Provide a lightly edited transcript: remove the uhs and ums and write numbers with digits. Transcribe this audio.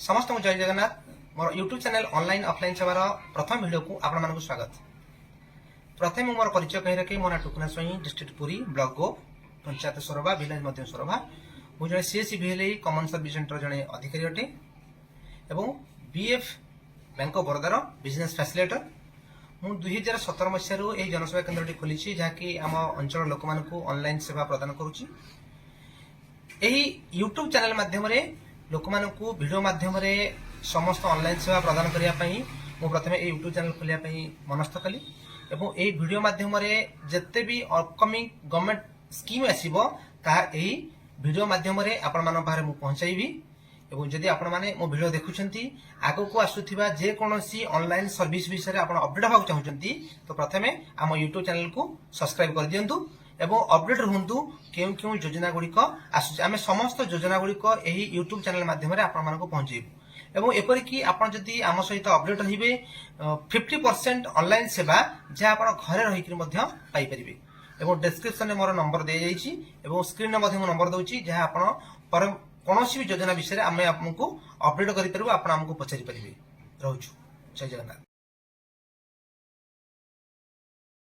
समस्त जय जगन्नाथ मोर YouTube channel online offline सेवार प्रथम वीडियो को आपण स्वागत। प्रथम मोर परिचय कही रखे मो ना टुकुना स्वई डिस्ट्रिक्ट पुरी ब्लॉक गो पंचायत सोरबा विलेज मध्य सोरबा मु जने सीएससी भिएलए कॉमन सर्विस सेंटर जने अधिकारी अटे एवं BF bank of Baroda business facilitator मु 2017 मसीह यह जनसेवा केन्द्र खोली जहाँकि आम अंचल लोक मानक ऑनलाइन सेवा प्रदान करुच्ची। यही यूट्यूब चैनल माध्यम लोक मानक वीडियो माध्यम समस्त ऑनलाइन सेवा प्रदान करने मु प्रथम यूट्यूब चैनल खोलिया मनस्थ कली एवं यही वीडियो माध्यम जिते भी अपकमिंग गवर्नमेंट स्कीम आसीबो ताहा एही वीडियो माध्यम आपण मान पारे मु पहुंचाइबी एवं जदि आपण माने मो वीडियो देखुछंती आगो को आसुथिबा जे कोनोसी ऑनलाइन सर्विस विषय आपण अपडेट होबाक चाहुचंती तो प्रथमे आम यूट्यूब चैनल को सब्सक्राइब कर दियंतु एवं अपडेट रहंतु केउ केउ योजना गुड़िक आसुछि आमे समस्त योजना गुड़िक एही यूट्यूब चैनल माध्यम आपण मानको पहुंचेबु एवं एपरिकी आपण जदि आम सहित अपडेट रहिबे 50% ऑनलाइन सेवा जे आपण घरे रहि कि मध्य पाई परिबे एवं डिस्क्रिप्शन में मोर नंबर दे जाइछि एवं स्क्रीन में मो नंबर दउछि जहा आपण पर कोनोसी भी योजना विषय आमे आपको अपडेट करि परबो आपण हमको पछारि परिबे रहउछु। जय जगन्नाथ।